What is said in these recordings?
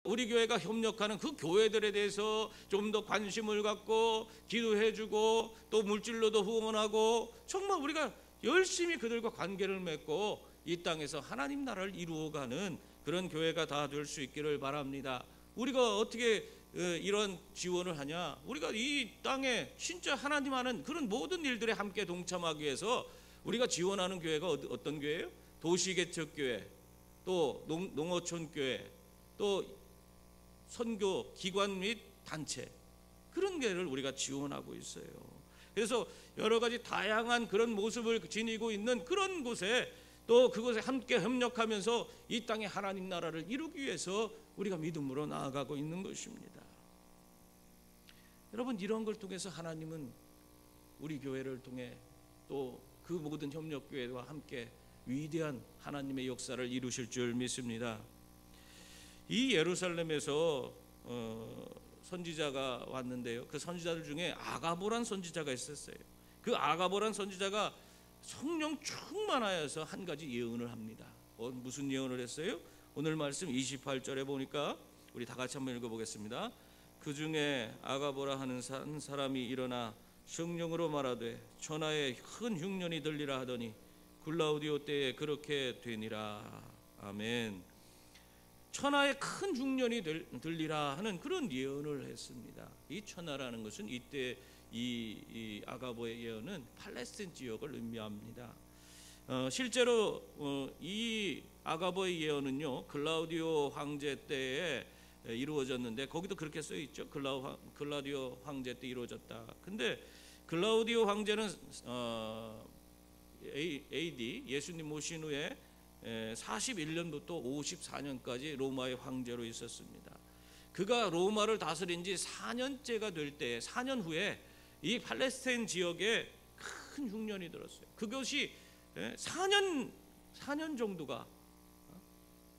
우리 교회가 협력하는 그 교회들에 대해서 좀 더 관심을 갖고 기도해주고 또 물질로도 후원하고 정말 우리가 열심히 그들과 관계를 맺고 이 땅에서 하나님 나라를 이루어가는 그런 교회가 다 될 수 있기를 바랍니다. 우리가 어떻게 이런 지원을 하냐? 우리가 이 땅에 진짜 하나님 하는 그런 모든 일들에 함께 동참하기 위해서 우리가 지원하는 교회가 어떤 교회예요? 도시개척교회, 또 농어촌교회, 또 선교 기관 및 단체, 그런 교회를 우리가 지원하고 있어요. 그래서 여러 가지 다양한 그런 모습을 지니고 있는 그런 곳에 또 그곳에 함께 협력하면서 이 땅에 하나님 나라를 이루기 위해서 우리가 믿음으로 나아가고 있는 것입니다. 여러분, 이런 걸 통해서 하나님은 우리 교회를 통해 또 그 모든 협력교회와 함께 위대한 하나님의 역사를 이루실 줄 믿습니다. 이 예루살렘에서 선지자가 왔는데요, 그 선지자들 중에 아가보란 선지자가 있었어요. 그 아가보란 선지자가 성령 충만하여서 한 가지 예언을 합니다. 무슨 예언을 했어요? 오늘 말씀 28절에 보니까 우리 다 같이 한번 읽어보겠습니다. 그 중에 아가보라 하는 한 사람이 일어나 성령으로 말하되 천하에 큰 흉년이 들리라 하더니 글라우디오 때에 그렇게 되니라. 아멘. 천하에 큰 흉년이 들리라 하는 그런 예언을 했습니다. 이 천하라는 것은 이때 이 아가보의 예언은 팔레스틴 지역을 의미합니다. 실제로 이 아가보의 예언은요, 글라우디오 황제 때에 이루어졌는데 거기도 그렇게 써 있죠. 글라우디오 황제 때 이루어졌다. 근데 글라우디오 황제는 AD 예수님 오신 후에 41년부터 54년까지 로마의 황제로 있었습니다. 그가 로마를 다스린 지 4년째가 될 때 4년 후에 이 팔레스타인 지역에 큰 흉년이 들었어요. 그것이 4년 정도가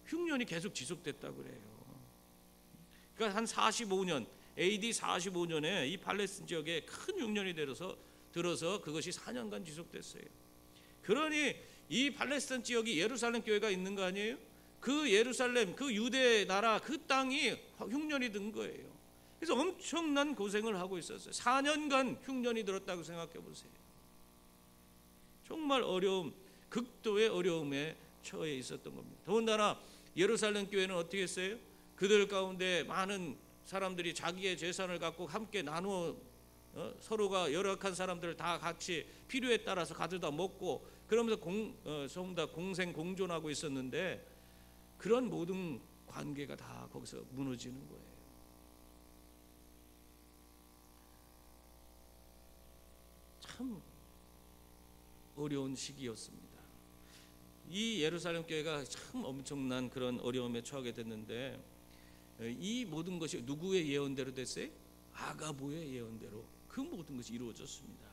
흉년이 계속 지속됐다고 그래요. 그러니까 한 45년 AD 45년에 이 팔레스타인 지역에 큰 흉년이 들어서 그것이 4년간 지속됐어요. 그러니 이 팔레스타인 지역이 예루살렘 교회가 있는 거 아니에요? 그 예루살렘, 그 유대 나라 그 땅이 흉년이 든 거예요. 그래서 엄청난 고생을 하고 있었어요. 4년간 흉년이 들었다고 생각해 보세요. 정말 어려움, 극도의 어려움에 처해 있었던 겁니다. 더군다나 예루살렘 교회는 어떻게 했어요? 그들 가운데 많은 사람들이 자기의 재산을 갖고 함께 나누어 서로가 열악한 사람들을 다 같이 필요에 따라서 가져다 먹고 그러면서 전부 다 공생 공존하고 있었는데 그런 모든 관계가 다 거기서 무너지는 거예요. 참 어려운 시기였습니다. 이 예루살렘 교회가 참 엄청난 그런 어려움에 처하게 됐는데 이 모든 것이 누구의 예언대로 됐어요? 아가보의 예언대로 그 모든 것이 이루어졌습니다.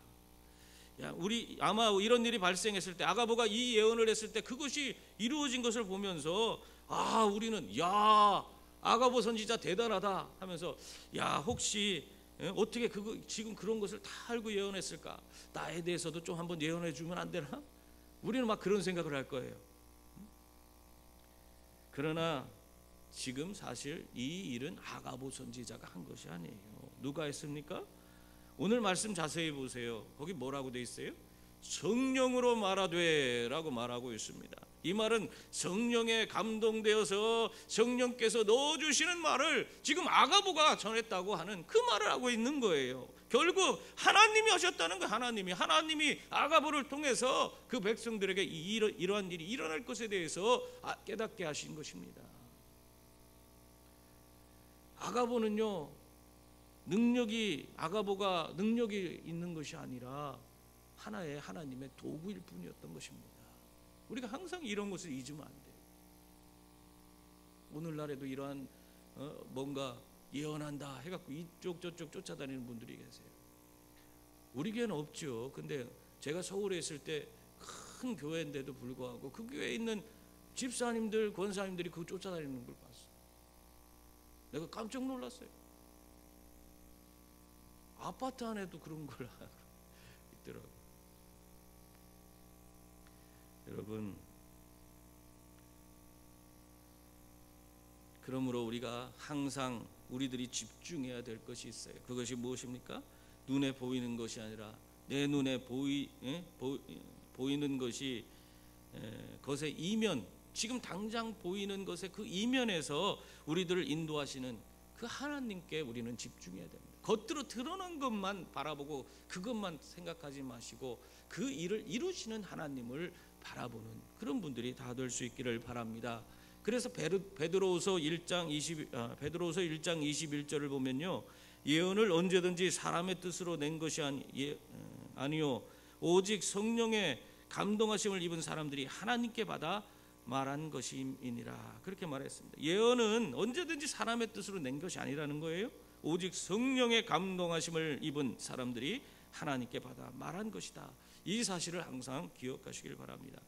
우리 아마 이런 일이 발생했을 때 아가보가 이 예언을 했을 때 그것이 이루어진 것을 보면서 우리는 아가보 선지자 대단하다 하면서 혹시 어떻게 지금 그런 것을 다 알고 예언했을까? 나에 대해서도 좀 한번 예언해 주면 안 되나? 우리는 막 그런 생각을 할 거예요. 그러나 지금 사실 이 일은 아가보 선지자가 한 것이 아니에요. 누가 했습니까? 오늘 말씀 자세히 보세요. 거기 뭐라고 돼 있어요? 성령으로 말하되 라고 말하고 있습니다. 이 말은 성령에 감동되어서 성령께서 넣어주시는 말을 지금 아가보가 전했다고 하는 그 말을 하고 있는 거예요. 결국 하나님이 하셨다는 거예요. 하나님이 아가보를 통해서 그 백성들에게 이러한 일이 일어날 것에 대해서 깨닫게 하신 것입니다. 아가보는요, 아가보가 능력이 있는 것이 아니라 하나의 하나님의 도구일 뿐이었던 것입니다. 우리가 항상 이런 것을 잊으면 안 돼요. 오늘날에도 이러한 뭔가 예언한다 해갖고 이쪽 저쪽 쫓아다니는 분들이 계세요. 우리 교회는 없죠. 근데 제가 서울에 있을 때 큰 교회인데도 불구하고 그 교회에 있는 집사님들, 권사님들이 그거 쫓아다니는 걸 봤어요. 내가 깜짝 놀랐어요. 아파트 안에도 그런 걸 있더라고요. 여러분, 그러므로 우리가 항상 우리들이 집중해야 될 것이 있어요. 그것이 무엇입니까? 눈에 보이는 것이 아니라 내 눈에 보이는 것이 것의 이면, 지금 당장 보이는 것의 그 이면에서 우리들을 인도하시는 그 하나님께 우리는 집중해야 됩니다. 겉으로 드러난 것만 바라보고 그것만 생각하지 마시고 그 일을 이루시는 하나님을 바라보는 그런 분들이 다 될 수 있기를 바랍니다. 그래서 베드로후서 1장 21절을 보면요, 예언을 언제든지 사람의 뜻으로 낸 것이 아니요 오직 성령의 감동하심을 입은 사람들이 하나님께 받아 말한 것임이니라, 그렇게 말했습니다. 예언은 언제든지 사람의 뜻으로 낸 것이 아니라는 거예요. 오직 성령의 감동하심을 입은 사람들이 하나님께 받아 말한 것이다. 이 사실을 항상 기억하시길 바랍니다.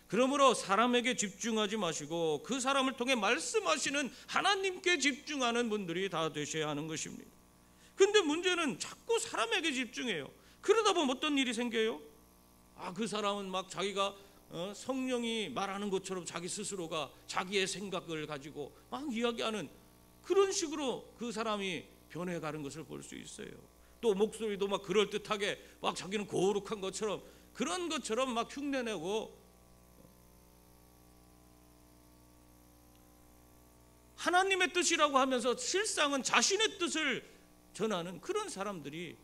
그러므로 사람에게 집중하지 마시고 그 사람을 통해 말씀하시는 하나님께 집중하는 분들이 다 되셔야 하는 것입니다. 근데 문제는 자꾸 사람에게 집중해요. 그러다 보면 어떤 일이 생겨요? 그 사람은 막 자기가 성령이 말하는 것처럼 자기 스스로가 자기의 생각을 가지고 막 이야기하는 그런 식으로 그 사람이 변해가는 것을 볼 수 있어요. 또 목소리도 막 그럴듯하게 막 자기는 거룩한 것처럼 그런 것처럼 막 흉내내고, 하나님의 뜻이라고 하면서 실상은 자신의 뜻을 전하는 그런 사람들이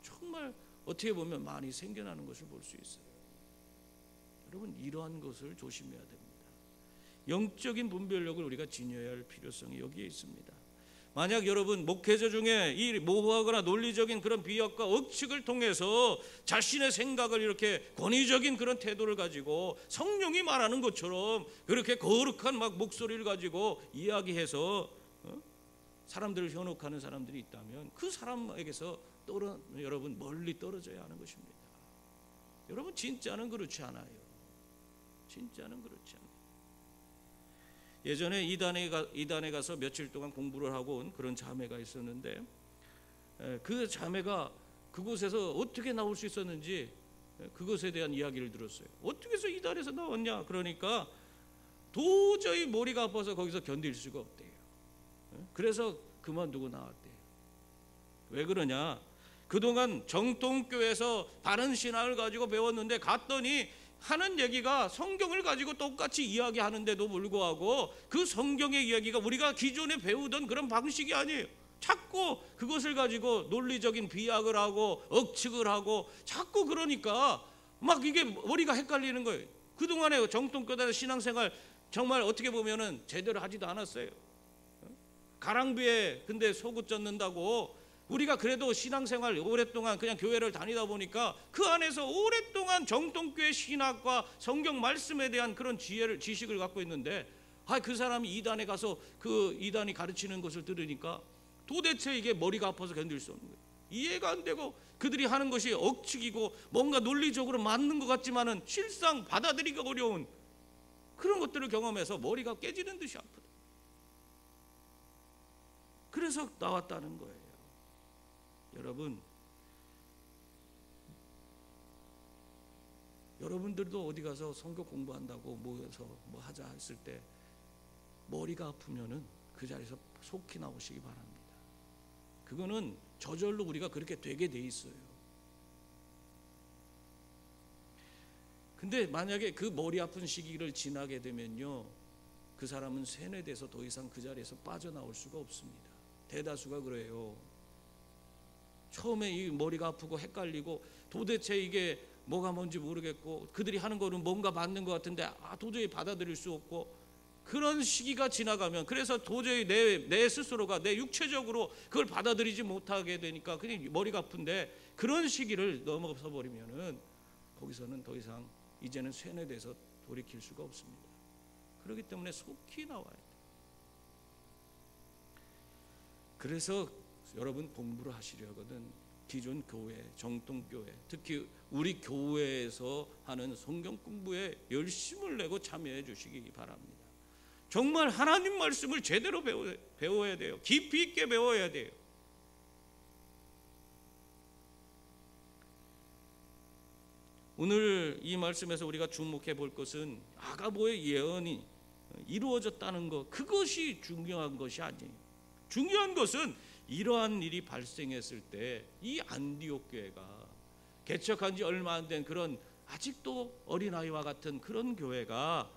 정말 어떻게 보면 많이 생겨나는 것을 볼 수 있어요. 여러분, 이러한 것을 조심해야 됩니다. 영적인 분별력을 우리가 지녀야 할 필요성이 여기에 있습니다. 만약 여러분 목회자 중에 이 모호하거나 논리적인 그런 비약과 억측을 통해서 자신의 생각을 이렇게 권위적인 그런 태도를 가지고 성령이 말하는 것처럼 그렇게 거룩한 막 목소리를 가지고 이야기해서 사람들을 현혹하는 사람들이 있다면 그 사람에게서 여러분 멀리 떨어져야 하는 것입니다. 여러분, 진짜는 그렇지 않아요. 진짜는 그렇지 않아요. 예전에 이단에 가서 며칠 동안 공부를 하고 온 그런 자매가 있었는데, 그 자매가 그곳에서 어떻게 나올 수 있었는지 그것에 대한 이야기를 들었어요. 어떻게 해서 이단에서 나왔냐? 그러니까 도저히 머리가 아파서 거기서 견딜 수가 없대요. 그래서 그만두고 나왔대요. 왜 그러냐? 그동안 정통교회에서 다른 신앙을 가지고 배웠는데 갔더니 하는 얘기가 성경을 가지고 똑같이 이야기하는데도 불구하고 그 성경의 이야기가 우리가 기존에 배우던 그런 방식이 아니에요. 자꾸 그것을 가지고 논리적인 비약을 하고 억측을 하고 자꾸, 그러니까 막 이게 머리가 헷갈리는 거예요. 그동안에 정통교회 신앙생활 정말 어떻게 보면은 제대로 하지도 않았어요. 가랑비에 근데 속옷 젖는다고 우리가 그래도 신앙생활 오랫동안 그냥 교회를 다니다 보니까 그 안에서 오랫동안 정통교회 신학과 성경 말씀에 대한 그런 지식을 갖고 있는데, 그 사람이 이단에 가서 그 이단이 가르치는 것을 들으니까 도대체 이게 머리가 아파서 견딜 수 없는 거예요. 이해가 안 되고 그들이 하는 것이 억측이고 뭔가 논리적으로 맞는 것 같지만은 실상 받아들이기 어려운 그런 것들을 경험해서 머리가 깨지는 듯이 아프다. 그래서 나왔다는 거예요. 여러분들도 어디 가서 성경 공부한다고 모여서 뭐 하자 했을 때 머리가 아프면은 그 자리에서 속히 나오시기 바랍니다. 그거는 저절로 우리가 그렇게 되게 돼 있어요. 근데 만약에 그 머리 아픈 시기를 지나게 되면요, 그 사람은 세뇌돼서 더 이상 그 자리에서 빠져나올 수가 없습니다. 대다수가 그래요. 처음에 이 머리가 아프고 헷갈리고 도대체 이게 뭐가 뭔지 모르겠고 그들이 하는 거는 뭔가 맞는 것 같은데 도저히 받아들일 수 없고, 그런 시기가 지나가면, 그래서 도저히 내 스스로가 내 육체적으로 그걸 받아들이지 못하게 되니까 그냥 머리가 아픈데, 그런 시기를 넘어서 버리면은 거기서는 더 이상 이제는 세뇌돼서 돌이킬 수가 없습니다. 그렇기 때문에 속히 나와야 돼요. 그래서 여러분 공부를 하시려거든 기존 교회, 정통교회, 특히 우리 교회에서 하는 성경 공부에 열심을 내고 참여해 주시기 바랍니다. 정말 하나님 말씀을 제대로 배워야 돼요. 깊이 있게 배워야 돼요. 오늘 이 말씀에서 우리가 주목해 볼 것은 아가보의 예언이 이루어졌다는 것, 그것이 중요한 것이 아니에요. 중요한 것은 이러한 일이 발생했을 때 이 안디옥 교회가, 개척한 지 얼마 안 된 그런 아직도 어린아이와 같은 그런 교회가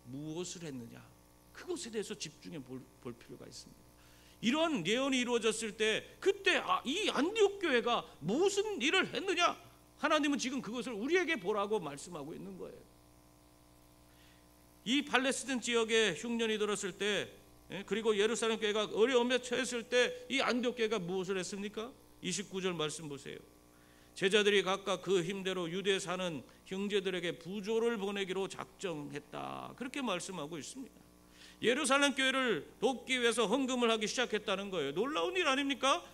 무엇을 했느냐, 그것에 대해서 집중해 볼 필요가 있습니다. 이런 예언이 이루어졌을 때 그때 이 안디옥 교회가 무슨 일을 했느냐, 하나님은 지금 그것을 우리에게 보라고 말씀하고 있는 거예요. 이 팔레스틴 지역에 흉년이 들었을 때, 그리고 예루살렘 교회가 어려움에 처했을 때 이 안디옥 교회가 무엇을 했습니까? 29절 말씀 보세요. 제자들이 각각 그 힘대로 유대에 사는 형제들에게 부조를 보내기로 작정했다, 그렇게 말씀하고 있습니다. 예루살렘 교회를 돕기 위해서 헌금을 하기 시작했다는 거예요. 놀라운 일 아닙니까?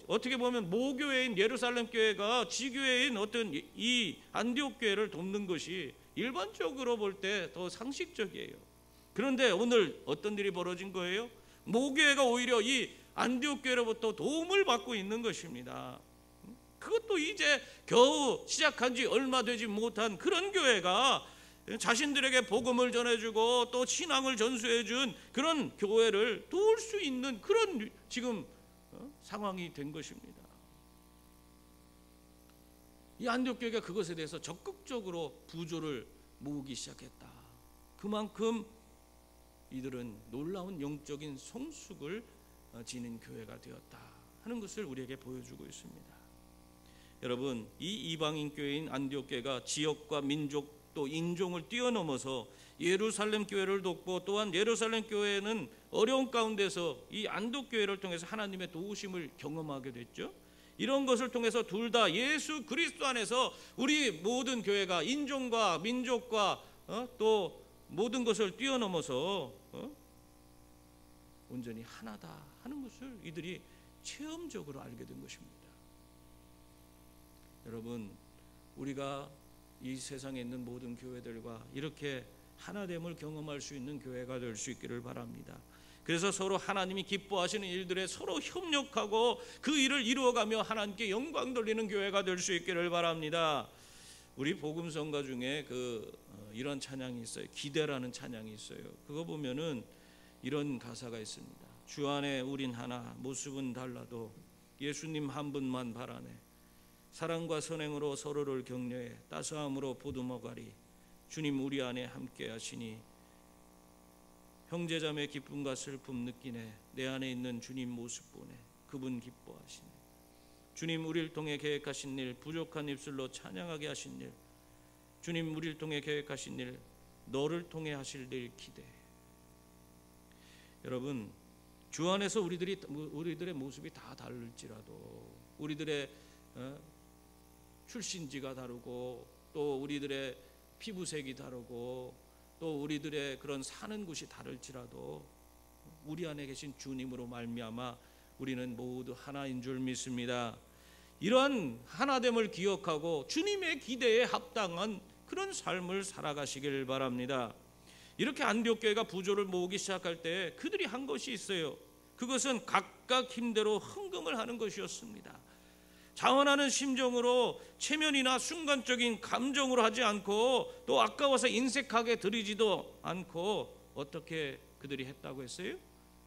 어떻게 보면 모교회인 예루살렘 교회가 지교회인 어떤 이 안디옥 교회를 돕는 것이 일반적으로 볼 때 더 상식적이에요. 그런데 오늘 어떤 일이 벌어진 거예요? 모교회가 오히려 이 안디옥 교회로부터 도움을 받고 있는 것입니다. 그것도 이제 겨우 시작한 지 얼마 되지 못한 그런 교회가 자신들에게 복음을 전해주고 또 신앙을 전수해준 그런 교회를 도울 수 있는 그런 지금 상황이 된 것입니다. 이 안디옥 교회가 그것에 대해서 적극적으로 부조를 모으기 시작했다. 그만큼 이들은 놀라운 영적인 성숙을 지닌 교회가 되었다 하는 것을 우리에게 보여주고 있습니다. 여러분, 이 이방인 교회인 안디옥 교회가 지역과 민족 또 인종을 뛰어넘어서 예루살렘 교회를 돕고, 또한 예루살렘 교회는 어려운 가운데서 이 안디옥 교회를 통해서 하나님의 도우심을 경험하게 됐죠. 이런 것을 통해서 둘 다 예수 그리스도 안에서 우리 모든 교회가 인종과 민족과 또 모든 것을 뛰어넘어서 온전히 하나다 하는 것을 이들이 체험적으로 알게 된 것입니다. 여러분, 우리가 이 세상에 있는 모든 교회들과 이렇게 하나됨을 경험할 수 있는 교회가 될 수 있기를 바랍니다. 그래서 서로 하나님이 기뻐하시는 일들에 서로 협력하고 그 일을 이루어가며 하나님께 영광 돌리는 교회가 될 수 있기를 바랍니다. 우리 복음성가 중에 이런 찬양이 있어요. 기대라는 찬양이 있어요. 그거 보면은 이런 가사가 있습니다. 주 안에 우린 하나, 모습은 달라도 예수님 한 분만 바라네. 사랑과 선행으로 서로를 격려해 따스함으로 보듬어가리. 주님 우리 안에 함께 하시니 형제자매 기쁨과 슬픔 느끼네. 내 안에 있는 주님 모습 보네. 그분 기뻐하시네. 주님 우리를 통해 계획하신 일, 부족한 입술로 찬양하게 하신 일, 주님 우리를 통해 계획하신 일, 너를 통해 하실 일 기대해. 여러분, 주 안에서 우리들의 모습이 다 다를지라도, 우리들의 출신지가 다르고 또 우리들의 피부색이 다르고 또 우리들의 그런 사는 곳이 다를지라도 우리 안에 계신 주님으로 말미암아 우리는 모두 하나인 줄 믿습니다. 이러한 하나됨을 기억하고 주님의 기대에 합당한 그런 삶을 살아가시길 바랍니다. 이렇게 안디옥 교회가 부조를 모으기 시작할 때 그들이 한 것이 있어요. 그것은 각각 힘대로 헌금을 하는 것이었습니다. 자원하는 심정으로 체면이나 순간적인 감정으로 하지 않고 또 아까워서 인색하게 드리지도 않고 어떻게 그들이 했다고 했어요?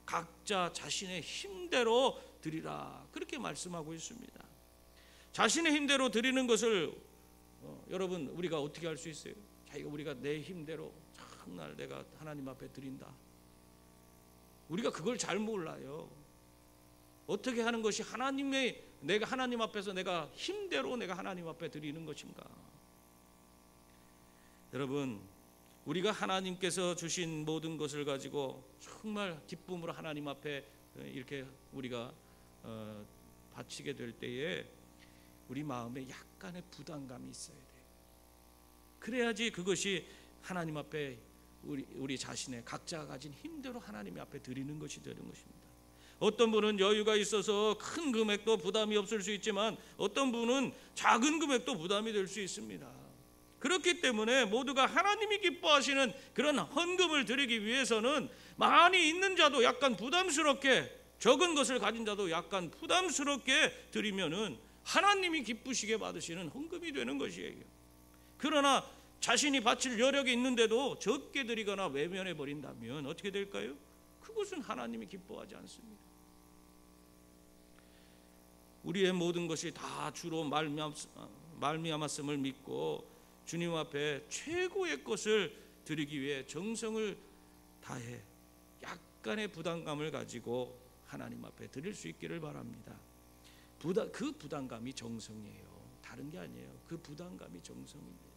각자 자신의 힘대로 드리라, 그렇게 말씀하고 있습니다. 자신의 힘대로 드리는 것을 여러분 우리가 어떻게 할 수 있어요? 우리가 내 힘대로 정말 내가 하나님 앞에 드린다. 우리가 그걸 잘 몰라요. 어떻게 하는 것이 내가 하나님 앞에서 내가 힘대로 내가 하나님 앞에 드리는 것인가? 여러분, 우리가 하나님께서 주신 모든 것을 가지고 정말 기쁨으로 하나님 앞에 이렇게 우리가 바치게 될 때에 우리 마음에 약간의 부담감이 있어야 돼요. 그래야지 그것이 하나님 앞에 우리 자신의 각자가 가진 힘대로 하나님 앞에 드리는 것이 되는 것입니다. 어떤 분은 여유가 있어서 큰 금액도 부담이 없을 수 있지만 어떤 분은 작은 금액도 부담이 될 수 있습니다. 그렇기 때문에 모두가 하나님이 기뻐하시는 그런 헌금을 드리기 위해서는 많이 있는 자도 약간 부담스럽게, 적은 것을 가진 자도 약간 부담스럽게 드리면은 하나님이 기쁘시게 받으시는 헌금이 되는 것이에요. 그러나 자신이 바칠 여력이 있는데도 적게 드리거나 외면해 버린다면 어떻게 될까요? 그것은 하나님이 기뻐하지 않습니다. 우리의 모든 것이 다 주로 말미암았음을 믿고 주님 앞에 최고의 것을 드리기 위해 정성을 다해 약간의 부담감을 가지고 하나님 앞에 드릴 수 있기를 바랍니다. 그 부담감이 정성이에요. 다른 게 아니에요. 그 부담감이 정성입니다.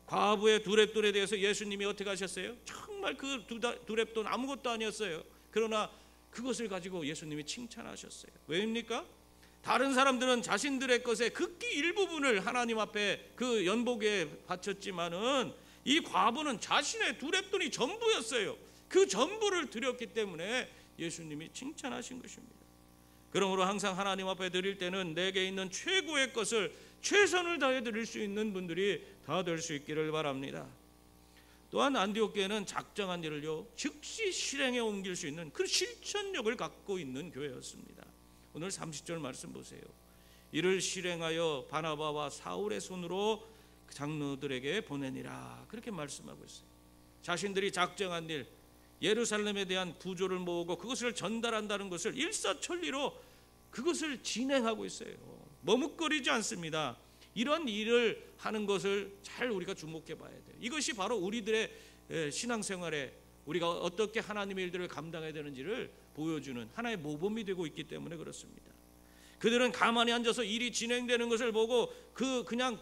과부의 두렙돈에 대해서 예수님이 어떻게 하셨어요? 정말 그 두렙돈 아무것도 아니었어요. 그러나 그것을 가지고 예수님이 칭찬하셨어요. 왜입니까? 다른 사람들은 자신들의 것의 극히 일부분을 하나님 앞에 그 연복에 바쳤지만은 이 과부는 자신의 두렙돈이 전부였어요. 그 전부를 드렸기 때문에 예수님이 칭찬하신 것입니다. 그러므로 항상 하나님 앞에 드릴 때는 내게 있는 최고의 것을 최선을 다해 드릴 수 있는 분들이 다 될 수 있기를 바랍니다. 또한 안디옥 교회는 작정한 일을요 즉시 실행에 옮길 수 있는 그 실천력을 갖고 있는 교회였습니다. 오늘 30절 말씀 보세요. 이를 실행하여 바나바와 사울의 손으로 장로들에게 보내니라, 그렇게 말씀하고 있어요. 자신들이 작정한 일, 예루살렘에 대한 부조를 모으고 그것을 전달한다는 것을 일사천리로 그것을 진행하고 있어요. 머뭇거리지 않습니다. 이런 일을 하는 것을 잘 우리가 주목해 봐야 돼요. 이것이 바로 우리들의 신앙생활에 우리가 어떻게 하나님의 일들을 감당해야 되는지를 보여주는 하나의 모범이 되고 있기 때문에 그렇습니다. 그들은 가만히 앉아서 일이 진행되는 것을 보고 그냥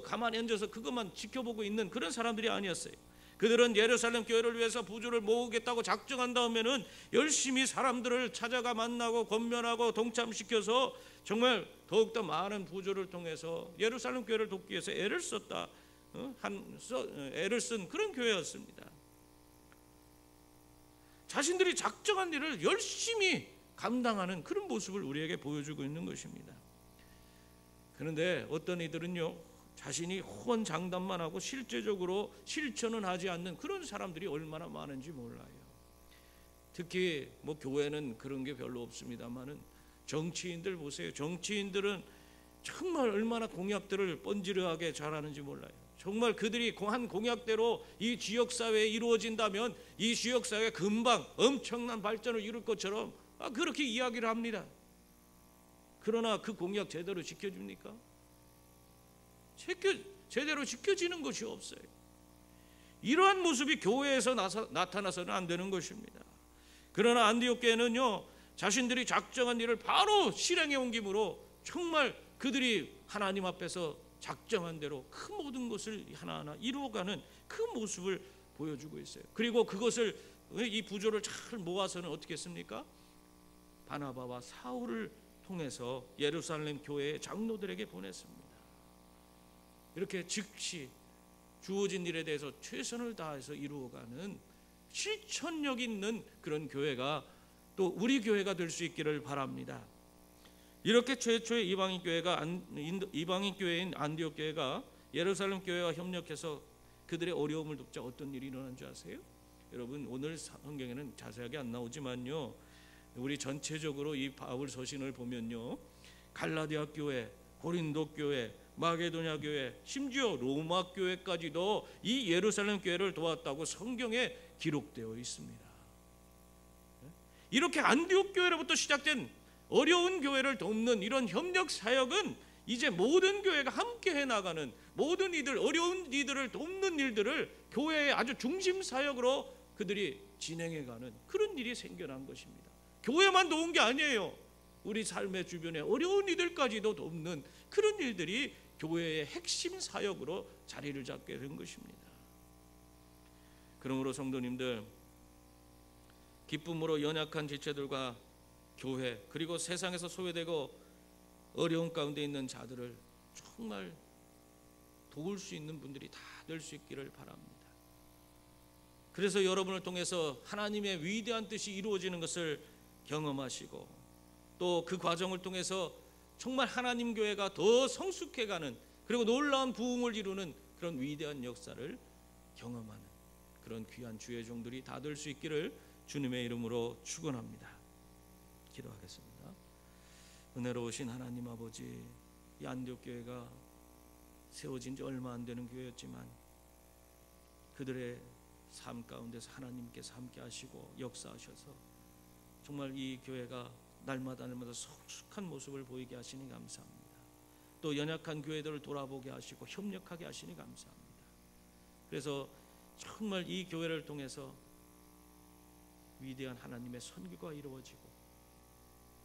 가만히 앉아서 그것만 지켜보고 있는 그런 사람들이 아니었어요. 그들은 예루살렘 교회를 위해서 부조를 모으겠다고 작정한 다음에는 열심히 사람들을 찾아가 만나고 권면하고 동참시켜서 정말 더욱더 많은 부조를 통해서 예루살렘 교회를 돕기 위해서 애를 쓴 그런 교회였습니다. 자신들이 작정한 일을 열심히 감당하는 그런 모습을 우리에게 보여주고 있는 것입니다. 그런데 어떤 이들은요 자신이 호언장담만 하고 실제적으로 실천은 하지 않는 그런 사람들이 얼마나 많은지 몰라요. 특히 교회는 그런 게 별로 없습니다만은 정치인들 보세요. 정치인들은 정말 얼마나 공약들을 번지르하게 잘하는지 몰라요. 정말 그들이 한 공약대로 이 지역사회에 이루어진다면 이 지역사회가 금방 엄청난 발전을 이룰 것처럼 그렇게 이야기를 합니다. 그러나 그 공약 제대로 지켜줍니까? 제대로 지켜지는 것이 없어요. 이러한 모습이 교회에서 나타나서는 안 되는 것입니다. 그러나 안디옥 교회는요 자신들이 작정한 일을 바로 실행해 옮김으로 정말 그들이 하나님 앞에서 작정한 대로 그 모든 것을 하나하나 이루어가는 그 모습을 보여주고 있어요. 그리고 그것을 이 부조를 잘 모아서는 어떻게 했습니까? 바나바와 사울을 통해서 예루살렘 교회의 장로들에게 보냈습니다. 이렇게 즉시 주어진 일에 대해서 최선을 다해서 이루어가는 실천력 있는 그런 교회가 또 우리 교회가 될 수 있기를 바랍니다. 이렇게 최초의 이방인 교회인 안디옥 교회가 예루살렘 교회와 협력해서 그들의 어려움을 돕자 어떤 일이 일어난 줄 아세요? 여러분 오늘 성경에는 자세하게 안 나오지만요 우리 전체적으로 이 바울 서신을 보면요 갈라디아 교회, 고린도 교회, 마게도냐 교회, 심지어 로마 교회까지도 이 예루살렘 교회를 도왔다고 성경에 기록되어 있습니다. 이렇게 안디옥 교회로부터 시작된 어려운 교회를 돕는 이런 협력 사역은 이제 모든 교회가 함께 해나가는 모든 이들 어려운 이들을 돕는 일들을 교회의 아주 중심 사역으로 그들이 진행해가는 그런 일이 생겨난 것입니다. 교회만 도운 게 아니에요. 우리 삶의 주변에 어려운 이들까지도 돕는 그런 일들이 교회의 핵심 사역으로 자리를 잡게 된 것입니다. 그러므로 성도님들 기쁨으로 연약한 지체들과 교회 그리고 세상에서 소외되고 어려운 가운데 있는 자들을 정말 도울 수 있는 분들이 다 될 수 있기를 바랍니다. 그래서 여러분을 통해서 하나님의 위대한 뜻이 이루어지는 것을 경험하시고 또 그 과정을 통해서 정말 하나님 교회가 더 성숙해가는 그리고 놀라운 부흥을 이루는 그런 위대한 역사를 경험하는 그런 귀한 주의 종들이 다 될 수 있기를 주님의 이름으로 축원합니다. 기도하겠습니다. 은혜로우신 하나님 아버지, 이 안디옥 교회가 세워진 지 얼마 안 되는 교회였지만 그들의 삶 가운데서 하나님께서 함께 하시고 역사하셔서 정말 이 교회가 날마다 성숙한 모습을 보이게 하시니 감사합니다. 또 연약한 교회들을 돌아보게 하시고 협력하게 하시니 감사합니다. 그래서 정말 이 교회를 통해서 위대한 하나님의 선교가 이루어지고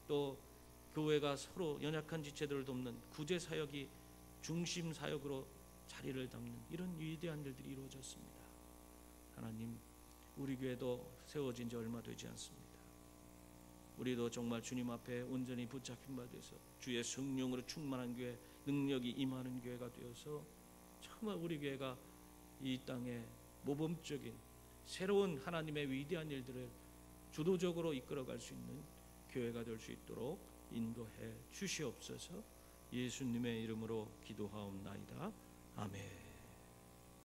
또 교회가 서로 연약한 지체들을 돕는 구제 사역이 중심 사역으로 자리를 담는 이런 위대한 일들이 이루어졌습니다. 하나님, 우리 교회도 세워진 지 얼마 되지 않습니다. 우리도 정말 주님 앞에 온전히 붙잡힌 바 되어서 주의 성령으로 충만한 교회, 능력이 임하는 교회가 되어서 정말 우리 교회가 이 땅에 모범적인 새로운 하나님의 위대한 일들을 주도적으로 이끌어갈 수 있는 교회가 될 수 있도록 인도해 주시옵소서. 예수님의 이름으로 기도하옵나이다. 아멘.